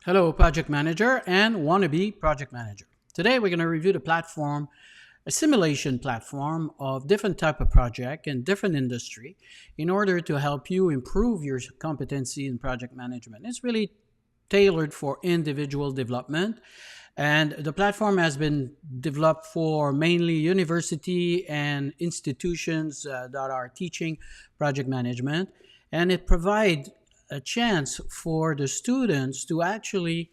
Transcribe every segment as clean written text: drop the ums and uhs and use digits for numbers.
Hello, project manager and wannabe project manager. Today we're going to review the platform, a simulation platform of different type of project and different industry in order to help you improve your competency in project management. It's really tailored for individual development, and the platform has been developed for mainly university and institutions that are teaching project management, and it provides a chance for the students to actually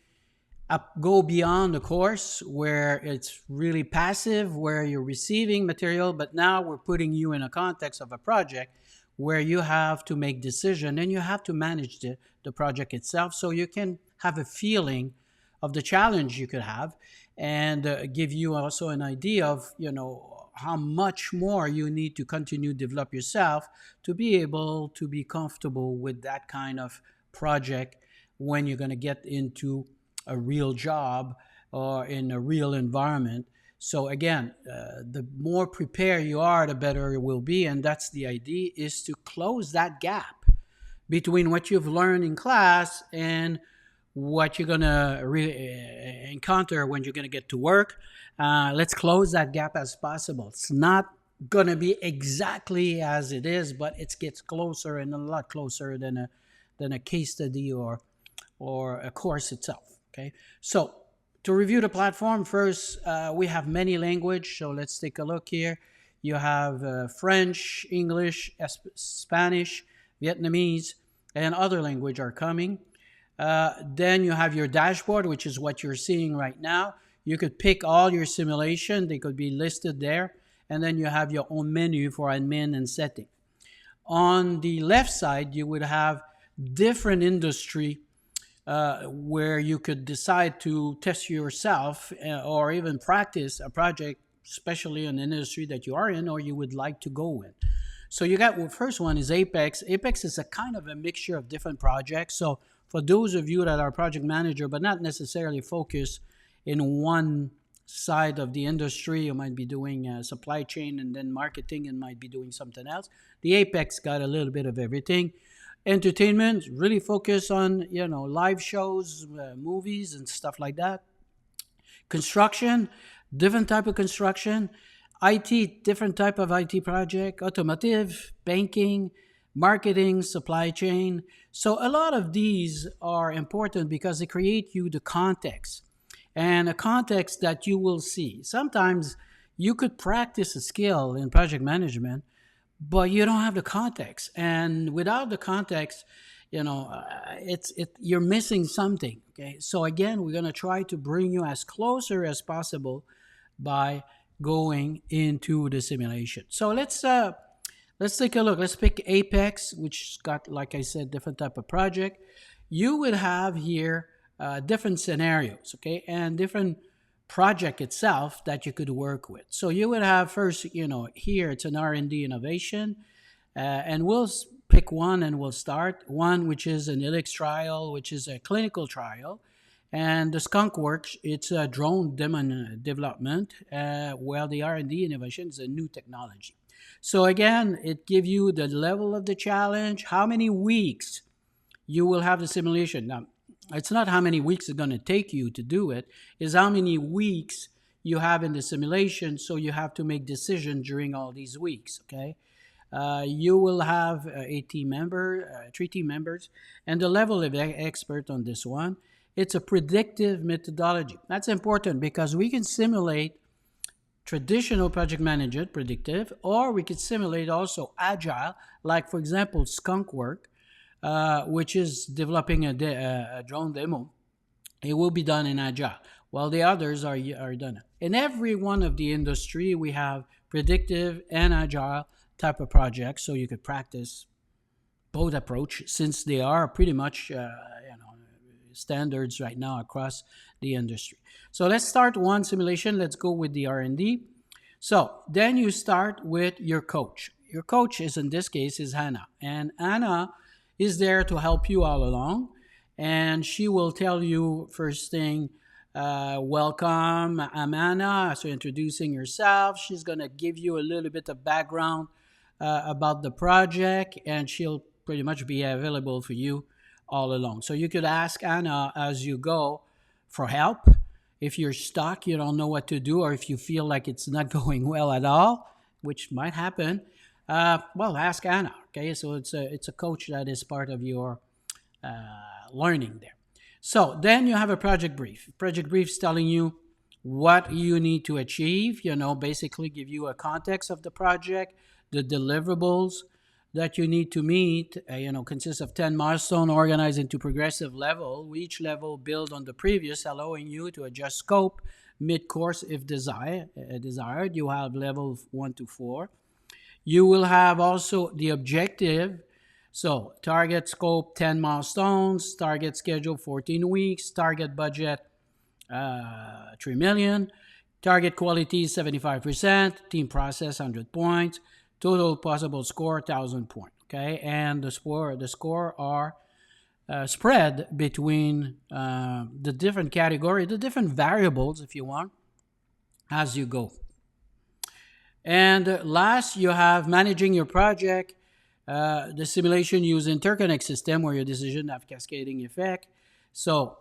go beyond the course where it's really passive, where you're receiving material, but now we're putting you in a context of a project where you have to make decision and you have to manage the project itself, so you can have a feeling of the challenge you could have, and give you also an idea of how much more you need to continue to develop yourself to be able to be comfortable with that kind of project when you're going to get into a real job or in a real environment. So again, the more prepared you are, the better it will be, and that's the idea, is to close that gap between what you've learned in class and what you're going to encounter when you're going to get to work. Let's close that gap as possible. It's not going to be exactly as it is, but it gets closer and a lot closer than a case study or a course itself. Okay, so to review the platform, first we have many language. So let's take a look here. You have French, English, Spanish, Vietnamese, and other language are coming. Then you have your dashboard, which is what you're seeing right now. You could pick all your simulation. They could be listed there. And then you have your own menu for admin and setting. On the left side, you would have different industry where you could decide to test yourself or even practice a project, especially in an industry that you are in or you would like to go in. So you got, well, first one is Apex. Apex is a kind of a mixture of different projects. So for those of you that are project manager but not necessarily focused in one side of the industry, you might be doing supply chain and then marketing and might be doing something else. The Apex got a little bit of everything. Entertainment, really focus on live shows, movies and stuff like that. Construction, different type of construction. IT, different type of IT project. Automotive, banking, marketing, supply chain. So a lot of these are important because they create you the context, and a context that you will see. Sometimes you could practice a skill in project management, but you don't have the context. And without the context, you're missing something. Okay. So again, we're going to try to bring you as closer as possible by going into the simulation. So let's take a look. Let's pick Apex, which got, like I said, different type of project. You would have here different scenarios, okay, and different project itself that you could work with. So you would have first, here it's an R&D innovation, and we'll pick one and we'll start one, which is an ILIX trial, which is a clinical trial. And the skunk works, it's a drone development, while the R&D innovation is a new technology. So again, it gives you the level of the challenge, how many weeks you will have the simulation. Now, it's not how many weeks it's going to take you to do it, it's how many weeks you have in the simulation, so you have to make decisions during all these weeks, okay? You will have three team members, and the level of expert on this one, it's a predictive methodology. That's important because we can simulate traditional project management, predictive, or we could simulate also agile, like for example, skunk work, which is developing a drone demo. It will be done in agile, while the others are done. In every one of the industry, we have predictive and agile type of projects, so you could practice both approach, since they are pretty much standards right now across the industry. So let's start one simulation. Let's go with the R&D. So then you start with your coach. Your coach is, in this case, is Hannah, and Anna is there to help you all along, and she will tell you first thing, welcome, I'm Anna. So introducing herself, she's going to give you a little bit of background about the project, and she'll pretty much be available for you all along. So you could ask Anna as you go for help. If you're stuck, you don't know what to do, or if you feel like it's not going well at all, which might happen, well, ask Anna. Okay, so it's a coach that is part of your learning there. So then you have a project brief. Project brief is telling you what you need to achieve. Basically give you a context of the project, the deliverables that you need to meet. Consists of 10 milestones organized into progressive level. Each level build on the previous, allowing you to adjust scope mid-course if desired. You have level 1 to 4. You will have also the objective. So target scope 10 milestones, target schedule 14 weeks, target budget 3 million, target quality 75%, team process 100 points, total possible score 1,000 points. Okay, and the score are spread between the different category, the different variables, if you want, as you go. And last, you have managing your project. The simulation use interconnect system where your decision have cascading effect. So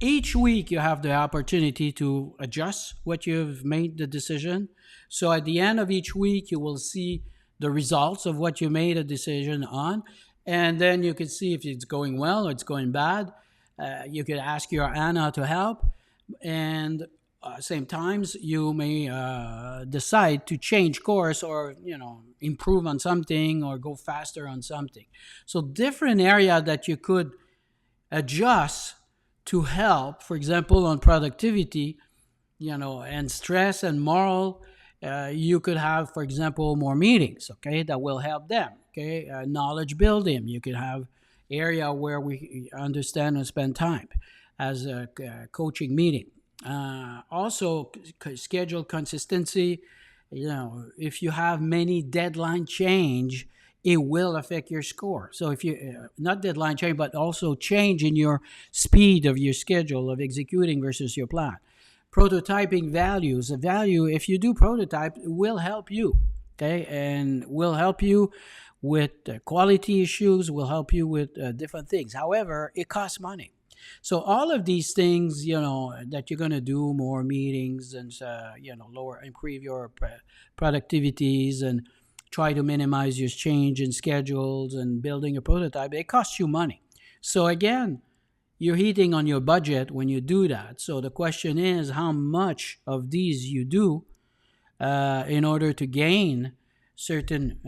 each week you have the opportunity to adjust what you've made the decision. So at the end of each week, you will see the results of what you made a decision on. And then you can see if it's going well or it's going bad. You could ask your Anna to help. And same times, you may decide to change course or, improve on something or go faster on something. So different area that you could adjust to help, for example, on productivity, and stress and moral, you could have, for example, more meetings, okay, that will help them, okay, knowledge building. You could have area where we understand and spend time as a coaching meeting. Also, schedule consistency. If you have many deadline change, it will affect your score. So if you, not deadline change, but also change in your speed of your schedule of executing versus your plan. Prototyping values. A value, if you do prototype, it will help you, okay, and will help you with quality issues, will help you with different things. However, it costs money. So all of these things, that you're going to do more meetings and, improve your productivities and try to minimize your change in schedules and building a prototype, it costs you money. So again, you're hitting on your budget when you do that. So the question is how much of these you do in order to gain certain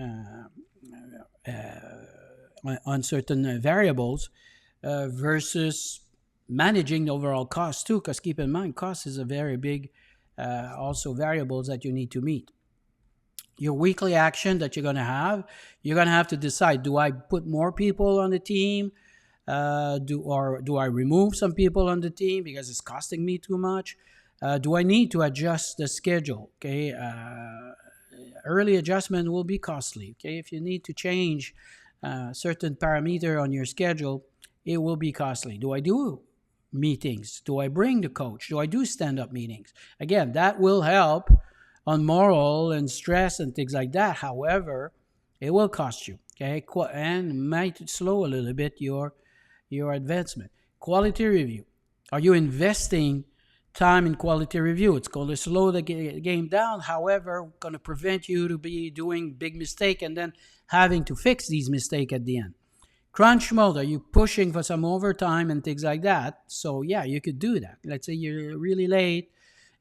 on certain variables versus managing the overall cost too, because keep in mind, cost is a very big also variables that you need to meet. Your weekly action that you're going to have to decide, do I put more people on the team? Do I remove some people on the team because it's costing me too much? Do I need to adjust the schedule? Okay, early adjustment will be costly. Okay, if you need to change certain parameter on your schedule, it will be costly. Do I do meetings? Do I bring the coach? Do I do stand-up meetings? Again, that will help on moral and stress and things like that. However, it will cost you, okay, and might slow a little bit your advancement. Quality review. Are you investing time in quality review? It's going to slow the game down. However, going to prevent you to be doing big mistake and then having to fix these mistakes at the end. Crunch mode. Are you pushing for some overtime and things like that? So yeah, you could do that. Let's say you're really late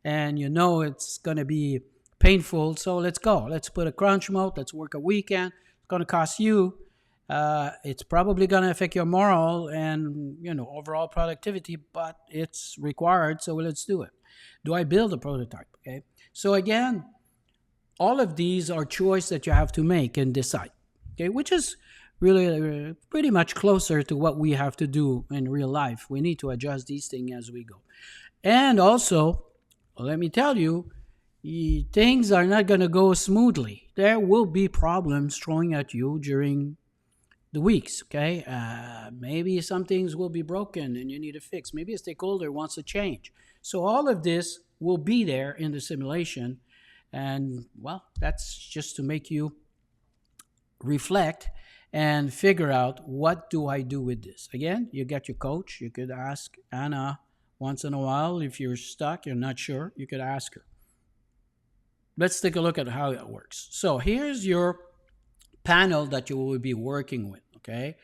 and it's going to be painful. So let's go. Let's put a crunch mode. Let's work a weekend. It's going to cost you. It's probably going to affect your moral and, overall productivity, but it's required. So let's do it. Do I build a prototype? Okay. So again, all of these are choices that you have to make and decide. Okay. Which is really pretty much closer to what we have to do in real life. We need to adjust these things as we go. And also, let me tell you, things are not going to go smoothly. There will be problems thrown at you during the weeks, okay? Maybe some things will be broken and you need to fix. Maybe a stakeholder wants to change. So all of this will be there in the simulation. And, well, that's just to make you reflect and figure out, what do I do with this? Again, you get your coach. You could ask Anna once in a while. If you're stuck, you're not sure, you could ask her. Let's take a look at how it works. So here's your panel that you will be working with, okay?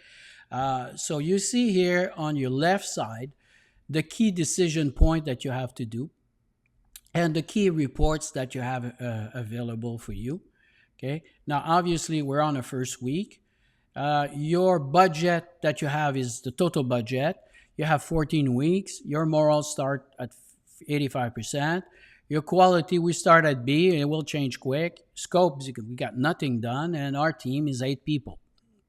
So you see here on your left side the key decision point that you have to do and the key reports that you have available for you, okay? Now, obviously, we're on the first week. Your budget that you have is the total budget. You have 14 weeks. Your morals start at 85%. Your quality, we start at B, and it will change quick. Scope, we got nothing done, and our team is 8 people.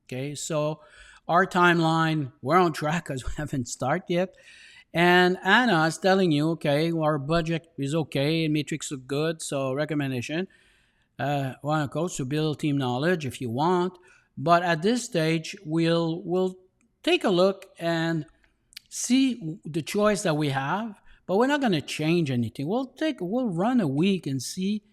Okay, so our timeline, we're on track because we haven't started yet. And Anna is telling you, okay, our budget is okay, metrics look good, so recommendation. Want a coach to build team knowledge if you want. But at this stage, we'll take a look and see the choice that we have. But we're not going to change anything. We'll run a week and see,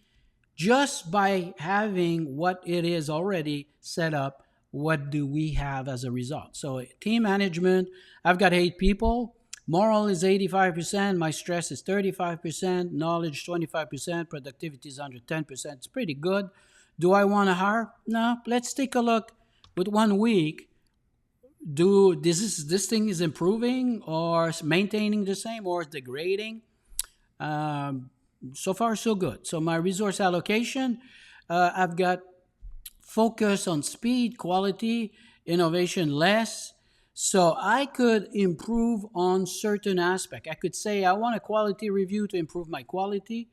just by having what it is already set up, what do we have as a result. So team management, I've got 8 people. Moral is 85%. My stress is 35%. Knowledge 25%. Productivity is under 10%. It's pretty good. Do I want to hire? No. Let's take a look with 1 week. This thing is improving or maintaining the same or degrading? So far, so good. So my resource allocation, I've got focus on speed, quality, innovation less. So I could improve on certain aspect. I could say I want a quality review to improve my quality.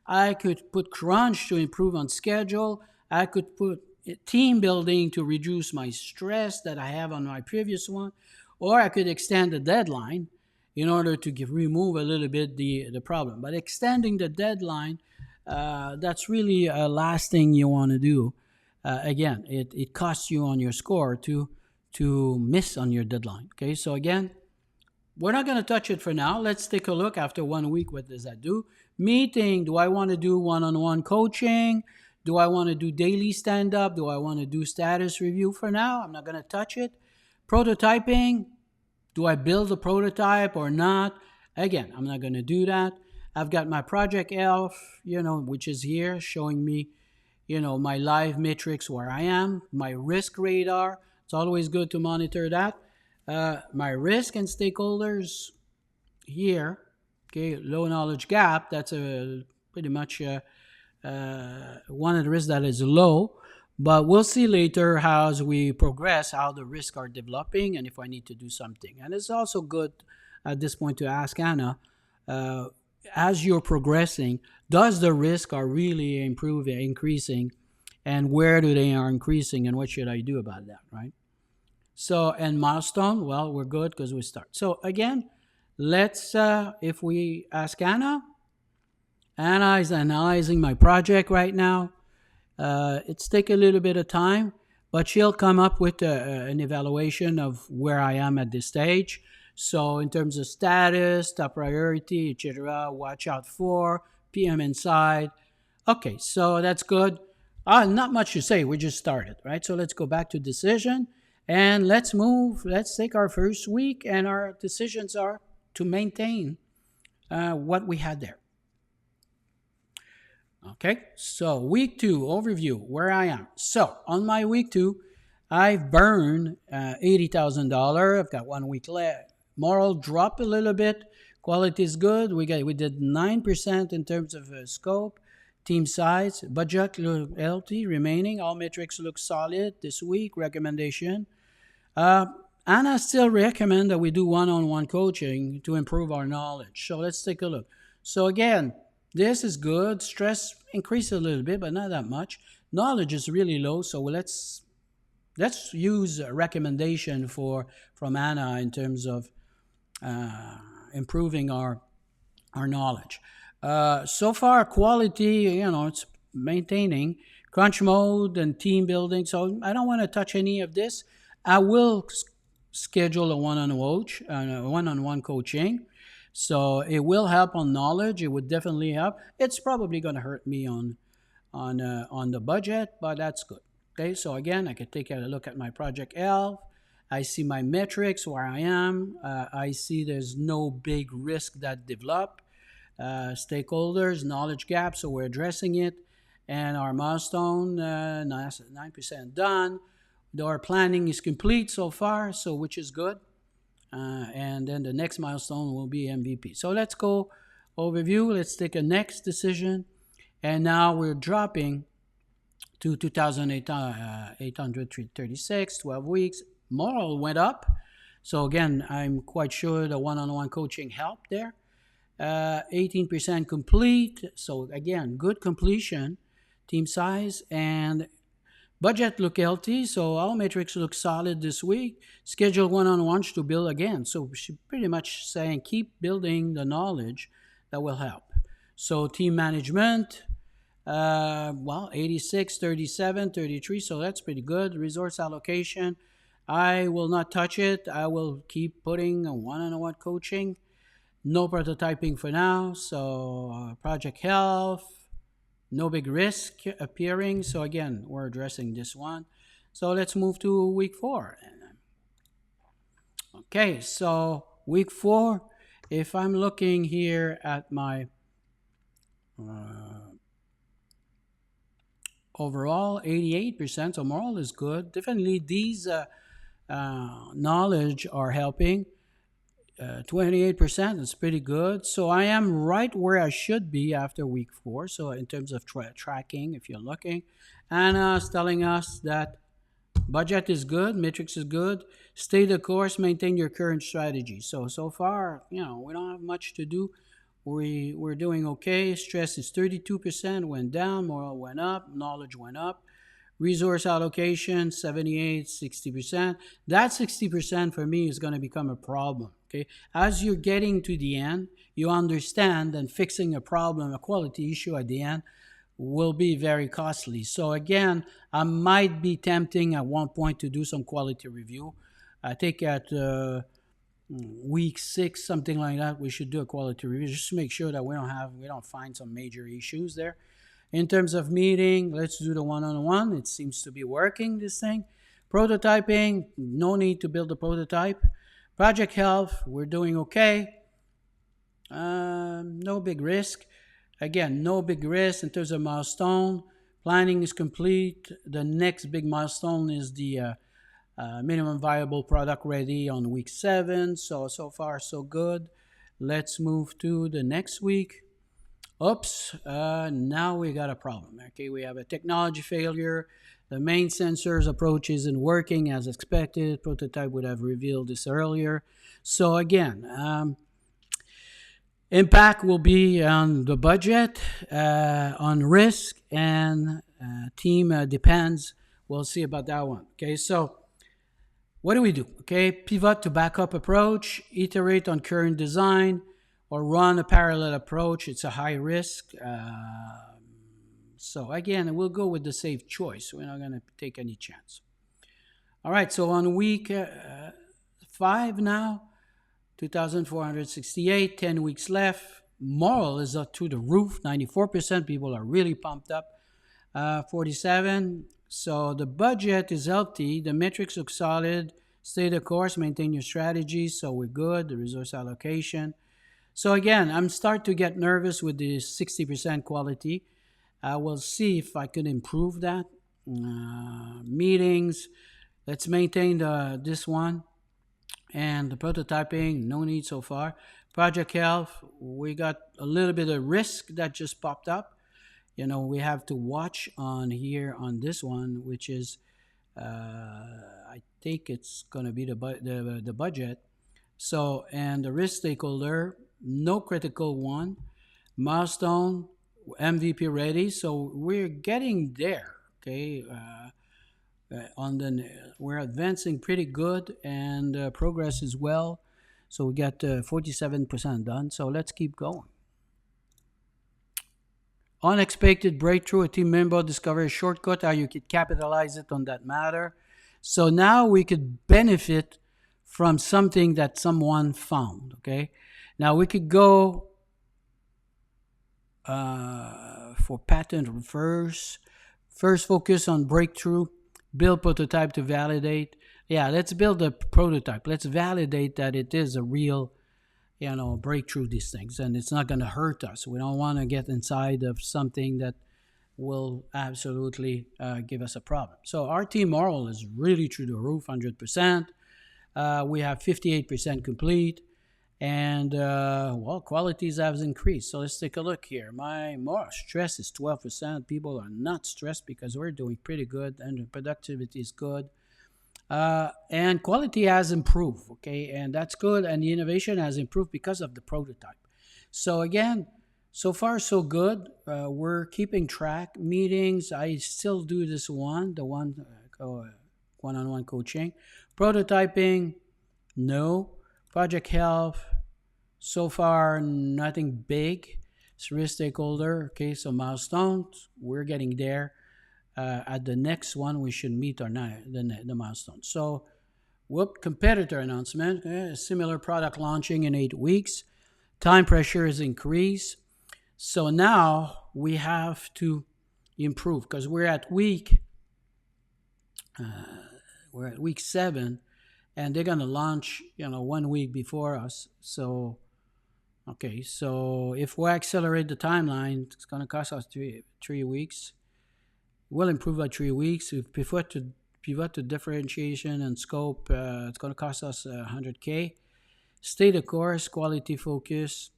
I could put crunch to improve on schedule. I could put team building to reduce my stress that I have on my previous one. Or I could extend the deadline in order to remove a little bit the problem. But extending the deadline, that's really a last thing you want to do. Again, it costs you on your score to miss on your deadline. Okay, so again, we're not going to touch it for now. Let's take a look after 1 week. What does that do? Meeting, do I want to do one-on-one coaching? Do I want to do daily stand-up? Do I want to do status review? For now, I'm not going to touch it. Prototyping, do I build a prototype or not? Again, I'm not going to do that. I've got my Project Elf, which is here showing me, my live metrics where I am, my risk radar. It's always good to monitor that. My risk and stakeholders here, okay, low knowledge gap, that's pretty much one of the risks that is low. But we'll see later as we progress how the risks are developing and if I need to do something. And it's also good at this point to ask Anna, as you're progressing, does the risk are really increasing, and where do they are increasing, and what should I do about that, right? So, and milestone, well, we're good because we start. So again, let's, if we ask Anna is analyzing my project right now. It's taking a little bit of time, but she'll come up with an evaluation of where I am at this stage. So in terms of status, top priority, etc., watch out for, PM inside. Okay, so that's good. Not much to say. We just started, right? So let's go back to decision and let's move. Let's take our first week, and our decisions are to maintain what we had there. Okay, so week 2 overview, where I am. So on my week 2, I've burned $80,000. I've got 1 week left. Moral drop a little bit. Quality is good. We did 9% in terms of scope. Team size, budget healthy, remaining. All metrics look solid this week. Recommendation. Anna still recommend that we do one-on-one coaching to improve our knowledge. So let's take a look. So again, this is good. Stress increased a little bit, but not that much. Knowledge is really low, so let's use a recommendation from Anna in terms of improving our knowledge. So far, quality, it's maintaining. Crunch mode and team building. So I don't want to touch any of this. I will schedule a one-on-one coaching. So it will help on knowledge. It would definitely help. It's probably going to hurt me on the budget, but that's good. Okay, so again, I could take a look at my project health. I see my metrics, where I am. I see there's no big risk that develop. Stakeholders, knowledge gap, so we're addressing it. And our milestone, 9% done. Our planning is complete so far, so which is good. And then the next milestone will be MVP. So let's go overview. Let's take a next decision. And now we're dropping to 2,836, 12 weeks. Moral went up. So again, I'm quite sure the one-on-one coaching helped there. 18% complete. So again, good completion, team size, and budget look healthy. So all metrics look solid this week. Schedule one-on-ones to build again. So she's pretty much saying keep building the knowledge that will help. So team management, 86, 37, 33. So that's pretty good. Resource allocation, I will not touch it. I will keep putting a one-on-one coaching. No prototyping for now. So project health, no big risk appearing. So again, we're addressing this one. So let's move to week 4. Okay, so week 4, if I'm looking here at my overall, 88%, so moral is good. Definitely these knowledge are helping. 28% is pretty good. So I am right where I should be after week 4. So in terms of tracking, if you're looking, Anna's telling us that budget is good, metrics is good, stay the course, maintain your current strategy. So far, we don't have much to do. We're doing okay. Stress is 32%, went down, moral went up, knowledge went up. Resource allocation, 78, 60%. That 60% for me is going to become a problem. Okay, as you're getting to the end, you understand that fixing a problem, a quality issue at the end, will be very costly. So again, I might be tempting at one point to do some quality review. I think at week 6, something like that, we should do a quality review just to make sure that we don't find some major issues there. In terms of meeting, let's do the one-on-one. It seems to be working, this thing. Prototyping, no need to build a prototype. Project health, we're doing okay. No big risk. Again, no big risk in terms of milestone. Planning is complete. The next big milestone is the minimum viable product ready on week 7. So far, so good. Let's move to the next week. Oops, now we got a problem. Okay, we have a technology failure. The main sensors approach isn't working as expected. Prototype would have revealed this earlier. So again, impact will be on the budget, on risk, and team depends. We'll see about that one. Okay, so what do? Okay, pivot to backup approach, iterate on current design, or run a parallel approach. It's a high risk. So again, we'll go with the safe choice. We're not going to take any chance. All right, so on week 5 now, 2,468, 10 weeks left. Moral is up to the roof. 94% people are really pumped up. 47. So the budget is healthy. The metrics look solid. Stay the course, maintain your strategy. So we're good. The resource allocation. So again, I'm starting to get nervous with the 60% quality. I will see if I can improve that. Meetings, let's maintain this one. And the prototyping, no need so far. Project health, we got a little bit of risk that just popped up. We have to watch on here on this one, which is, I think it's going to be the budget. So, and the risk stakeholder, no critical one. Milestone, MVP ready. So we're getting there. Okay. We're advancing pretty good, and progress is well. So we got 47% done. So let's keep going. Unexpected breakthrough. A team member discovered a shortcut, how you could capitalize it on that matter. So now we could benefit from something that someone found. Okay. Now we could go for patent first. First focus on breakthrough. build prototype to validate. Yeah, let's build a prototype. Let's validate that it is a real, breakthrough, these things, and it's not going to hurt us. We don't want to get inside of something that will absolutely give us a problem. So our team moral is really through the roof, 100%. We have 58% complete, and qualities have increased. So let's take a look here. My more stress is 12%. People are not stressed because we're doing pretty good, and the productivity is good. And quality has improved, okay, and that's good. And the innovation has improved because of the prototype. So again, so far so good. We're keeping track. Meetings, I still do this one, the one-on-one coaching. Prototyping, no. Project health, so far nothing big. It's risk stakeholder, okay, so milestones, we're getting there. At the next one, we should meet the milestones. So, competitor announcement. Similar product launching in 8 weeks. Time pressure is increased. So now we have to improve because we're at week 7, and they're gonna launch 1 week before us. So, okay, so if we accelerate the timeline, it's gonna cost us 3 weeks. We'll improve by 3 weeks. If pivot to differentiation and scope, it's going to cost us $100K. Stay the course, quality focus.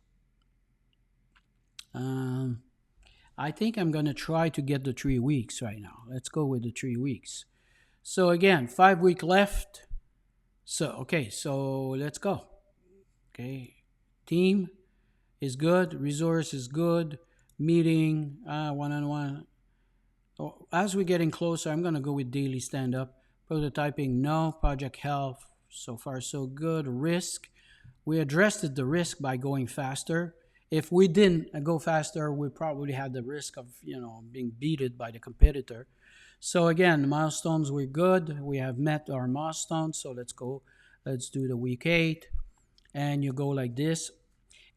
I think I'm going to try to get the 3 weeks right now. Let's go with the 3 weeks. So again, 5 weeks left. So let's go. Okay, team is good, resource is good, meeting, one-on-one. As we're getting closer, I'm going to go with daily stand-up. Prototyping, no. Project health, so far so good. Risk, we addressed the risk by going faster. If we didn't go faster, we probably had the risk of being beaten by the competitor. So again, milestones, we're good. We have met our milestones. So let's go. Let's do the week 8, and you go like this.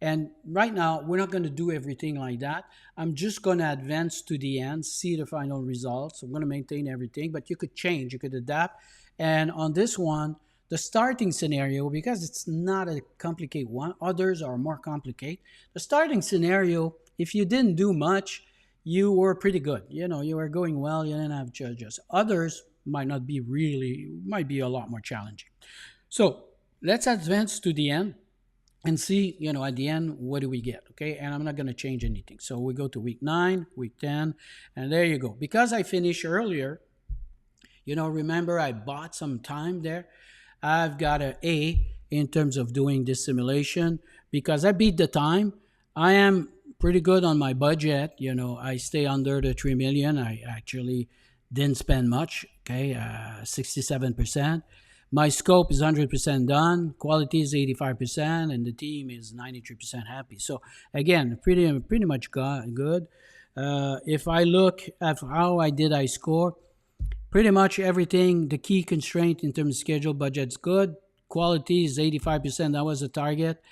And right now, we're not going to do everything like that. I'm just going to advance to the end, see the final results. I'm going to maintain everything, but you could change, you could adapt. And on this one, the starting scenario, because it's not a complicated one, others are more complicated. The starting scenario, if you didn't do much, you were pretty good. You were going well, you didn't have judges. Others might be a lot more challenging. So let's advance to the end and see, at the end, what do we get, okay? And I'm not going to change anything. So we go to week 9, week 10, and there you go. Because I finished earlier, remember I bought some time there. I've got an A in terms of doing this simulation because I beat the time. I am pretty good on my budget. I stay under the 3 million. I actually didn't spend much, okay? 67%. My scope is 100% done, quality is 85%, and the team is 93% happy. So again, pretty much good. If I look at how I score, pretty much everything, the key constraint in terms of schedule, budget's good. Quality is 85%, that was the target.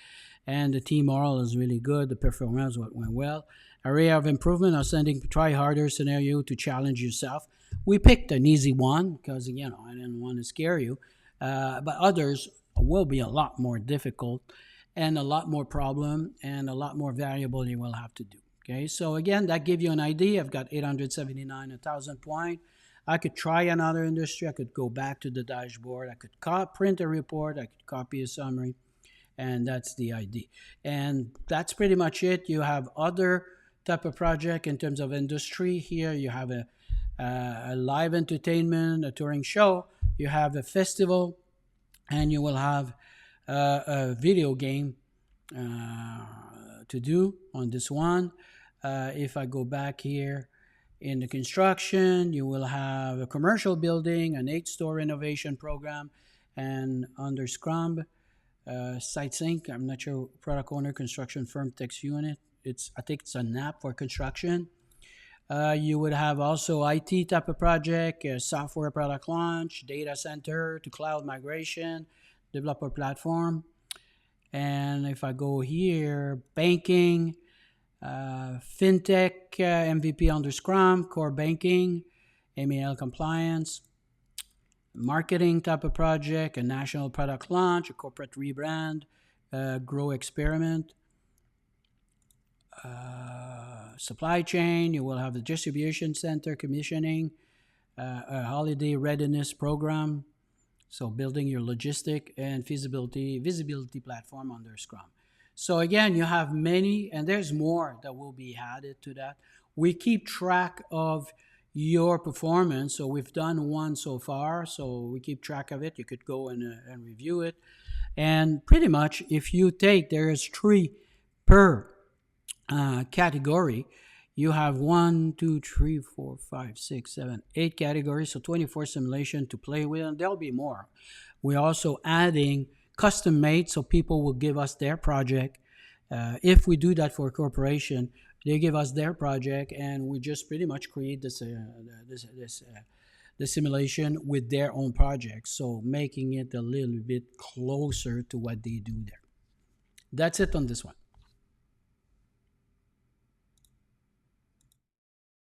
And the team moral is really good. The performance went well. Area of improvement, ascending, try harder scenario to challenge yourself. We picked an easy one because, I didn't want to scare you. But others will be a lot more difficult and a lot more problem and a lot more variable you will have to do. Okay, so again, that gives you an idea. I've got 879, 1,000 points. I could try another industry. I could go back to the dashboard. I could print a report. I could copy a summary. And that's the idea. And that's pretty much it. You have other type of project in terms of industry. Here you have a live entertainment, a touring show. You have a festival, and you will have a video game to do on this one. If I go back here in the construction, you will have a commercial building, an 8-store renovation program, and under Scrum, Site Sync, I'm not sure, product owner, construction firm, text unit. I think it's an app for construction. You would have also IT type of project, software product launch, data center to cloud migration, developer platform. And if I go here, banking, fintech, MVP under Scrum, core banking, ML compliance, marketing type of project, a national product launch, a corporate rebrand, grow experiment, supply chain. You will have the distribution center commissioning, a holiday readiness program. So building your logistic and visibility platform under Scrum. So again, you have many, and there's more that will be added to that. We keep track of your performance. So we've done one so far, so we keep track of it. You could go and review it. And pretty much, if you take, there's 3 per category. You have 1, 2, 3, 4, 5, 6, 7, 8 categories, so 24 simulation to play with, and there'll be more. We're also adding custom made, so people will give us their project. If we do that for a corporation, they give us their project, and we just pretty much create the simulation with their own project, so making it a little bit closer to what they do there. That's it on this one.